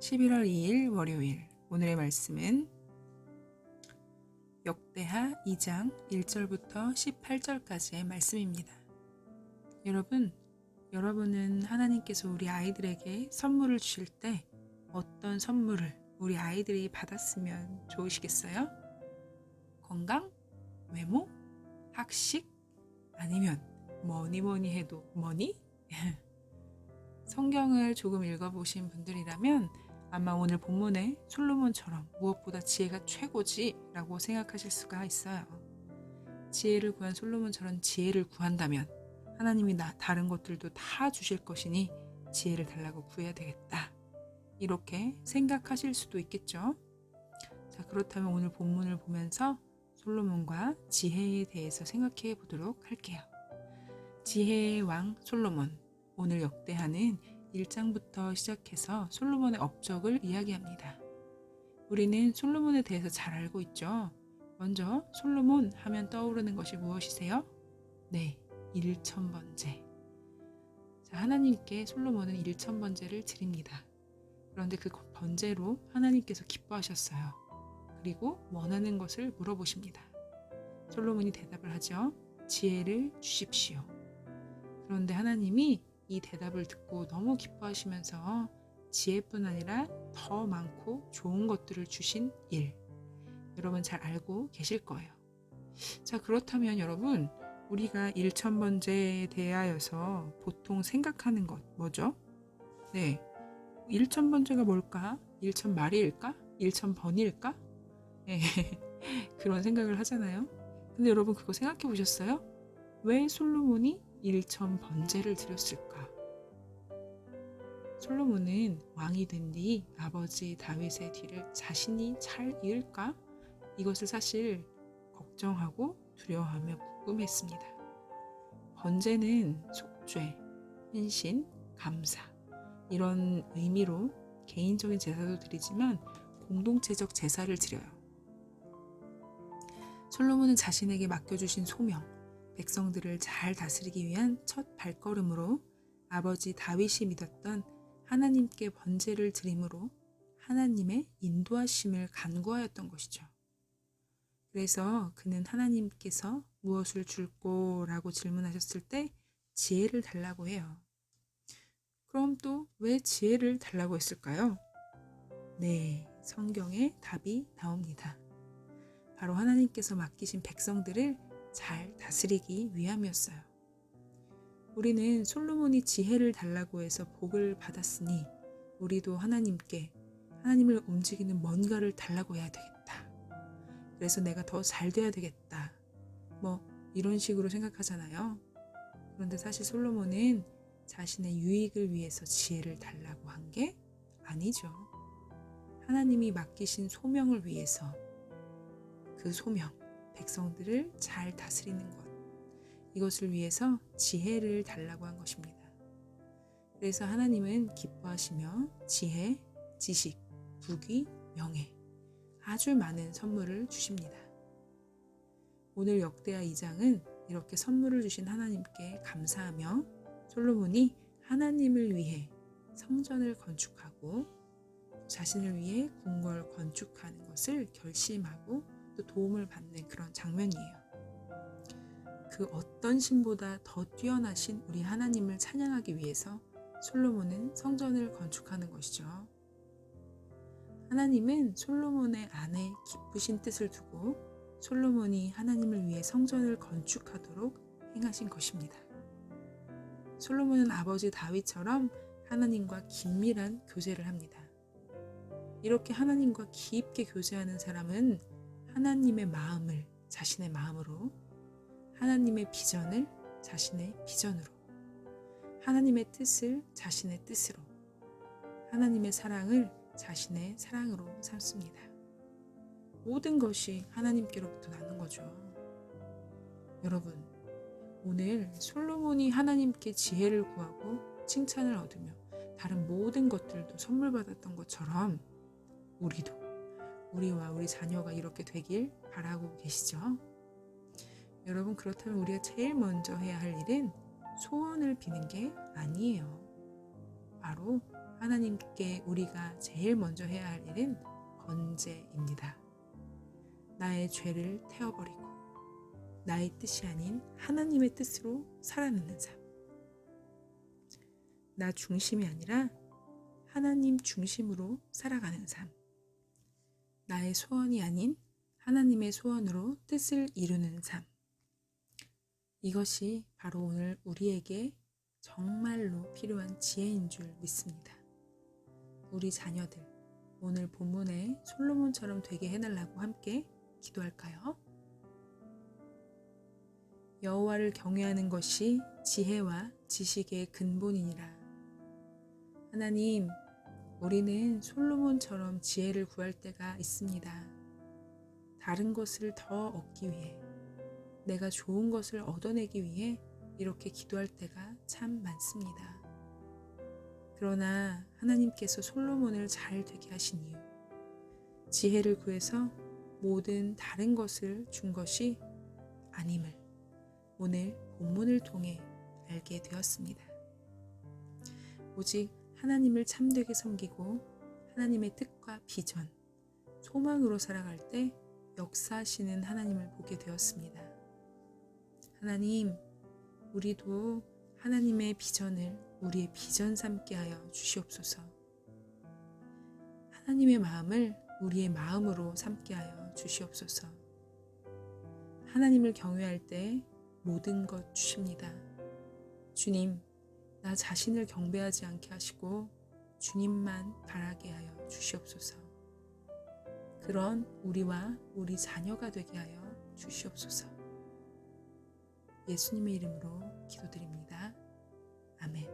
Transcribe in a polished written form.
11월 2일 월요일. 오늘의 말씀은 역대하 2장 1절부터 18절까지의 말씀입니다. 여러분은 하나님께서 우리 아이들에게 선물을 주실 때 어떤 선물을 우리 아이들이 받았으면 좋으시겠어요? 건강? 외모? 학식? 아니면 뭐니 해도 머니? 성경을 조금 읽어보신 분들이라면 아마 오늘 본문에 솔로몬처럼 무엇보다 지혜가 최고지 라고 생각하실 수가 있어요. 지혜를 구한 솔로몬처럼 지혜를 구한다면 하나님이 다른 것들도 다 주실 것이니 지혜를 달라고 구해야 되겠다, 이렇게 생각하실 수도 있겠죠. 자, 그렇다면 오늘 본문을 보면서 솔로몬과 지혜에 대해서 생각해 보도록 할게요. 지혜의 왕 솔로몬. 오늘 역대하는 1장부터 시작해서 솔로몬의 업적을 이야기합니다. 우리는 솔로몬에 대해서 잘 알고 있죠. 먼저 솔로몬 하면 떠오르는 것이 무엇이세요? 네, 1000번제. 자, 하나님께 솔로몬은 1000번제를 드립니다. 그런데 그 번제로 하나님께서 기뻐하셨어요. 그리고 원하는 것을 물어보십니다. 솔로몬이 대답을 하죠. 지혜를 주십시오. 그런데 하나님이 이 대답을 듣고 너무 기뻐하시면서 지혜뿐 아니라 더 많고 좋은 것들을 주신 일, 여러분 잘 알고 계실 거예요. 자, 그렇다면 여러분, 우리가 1000번제에 대하여서 보통 생각하는 것 뭐죠? 네, 1000번제가 뭘까? 1000마리일까? 1000번일까? 네, 그런 생각을 하잖아요. 근데 여러분, 그거 생각해 보셨어요? 왜 솔로몬이 1000번제를 드렸을까? 솔로몬은 왕이 된 뒤 아버지 다윗의 뒤를 자신이 잘 이을까? 이것을 사실 걱정하고 두려워하며 궁금했습니다. 번제는 속죄, 헌신, 감사, 이런 의미로 개인적인 제사도 드리지만 공동체적 제사를 드려요. 솔로몬은 자신에게 맡겨주신 소명, 백성들을 잘 다스리기 위한 첫 발걸음으로 아버지 다윗이 믿었던 하나님께 번제를 드림으로 하나님의 인도하심을 간구하였던 것이죠. 그래서 그는 하나님께서 무엇을 줄 거라고 질문하셨을 때 지혜를 달라고 해요. 그럼 또 왜 지혜를 달라고 했을까요? 네, 성경에 답이 나옵니다. 바로 하나님께서 맡기신 백성들을 잘 다스리기 위함이었어요. 우리는 솔로몬이 지혜를 달라고 해서 복을 받았으니 우리도 하나님을 움직이는 뭔가를 달라고 해야 되겠다. 그래서 내가 더 잘 돼야 되겠다. 이런 식으로 생각하잖아요. 그런데 사실 솔로몬은 자신의 유익을 위해서 지혜를 달라고 한 게 아니죠. 하나님이 맡기신 소명을 위해서, 그 소명, 백성들을 잘 다스리는 것, 이것을 위해서 지혜를 달라고 한 것입니다. 그래서 하나님은 기뻐하시며 지혜, 지식, 부귀, 명예, 아주 많은 선물을 주십니다. 오늘 역대하 2장은 이렇게 선물을 주신 하나님께 감사하며 솔로몬이 하나님을 위해 성전을 건축하고 자신을 위해 궁궐 건축하는 것을 결심하고 또 도움을 받는 그런 장면이에요. 그 어떤 신보다 더 뛰어나신 우리 하나님을 찬양하기 위해서 솔로몬은 성전을 건축하는 것이죠. 하나님은 솔로몬의 안에 기쁘신 뜻을 두고 솔로몬이 하나님을 위해 성전을 건축하도록 행하신 것입니다. 솔로몬은 아버지 다윗처럼 하나님과 긴밀한 교제를 합니다. 이렇게 하나님과 깊게 교제하는 사람은 하나님의 마음을 자신의 마음으로, 하나님의 비전을 자신의 비전으로, 하나님의 뜻을 자신의 뜻으로, 하나님의 사랑을 자신의 사랑으로 삼습니다. 모든 것이 하나님께로부터 나는 거죠. 여러분, 오늘 솔로몬이 하나님께 지혜를 구하고 칭찬을 얻으며 다른 모든 것들도 선물 받았던 것처럼 우리도, 우리와 우리 자녀가 이렇게 되길 바라고 계시죠? 여러분, 그렇다면 우리가 제일 먼저 해야 할 일은 소원을 비는 게 아니에요. 바로 하나님께 우리가 제일 먼저 해야 할 일은 번제입니다. 나의 죄를 태워버리고 나의 뜻이 아닌 하나님의 뜻으로 살아내는 삶. 나 중심이 아니라 하나님 중심으로 살아가는 삶. 나의 소원이 아닌 하나님의 소원으로 뜻을 이루는 삶. 이것이 바로 오늘 우리에게 정말로 필요한 지혜인 줄 믿습니다. 우리 자녀들, 오늘 본문에 솔로몬처럼 되게 해달라고 함께 기도할까요? 여호와를 경외하는 것이 지혜와 지식의 근본이니라. 하나님, 우리는 솔로몬처럼 지혜를 구할 때가 있습니다. 다른 것을 더 얻기 위해, 내가 좋은 것을 얻어내기 위해 이렇게 기도할 때가 참 많습니다. 그러나 하나님께서 솔로몬을 잘 되게 하신 이유, 지혜를 구해서 모든 다른 것을 준 것이 아님을 오늘 본문을 통해 알게 되었습니다. 오직 하나님을 참되게 섬기고 하나님의 뜻과 비전, 소망으로 살아갈 때 역사하시는 하나님을 보게 되었습니다. 하나님, 우리도 하나님의 비전을 우리의 비전 삼게 하여 주시옵소서. 하나님의 마음을 우리의 마음으로 삼게 하여 주시옵소서. 하나님을 경외할 때 모든 것 주십니다. 주님, 나 자신을 경배하지 않게 하시고 주님만 바라게 하여 주시옵소서. 그런 우리와 우리 자녀가 되게 하여 주시옵소서. 예수님의 이름으로 기도드립니다. 아멘.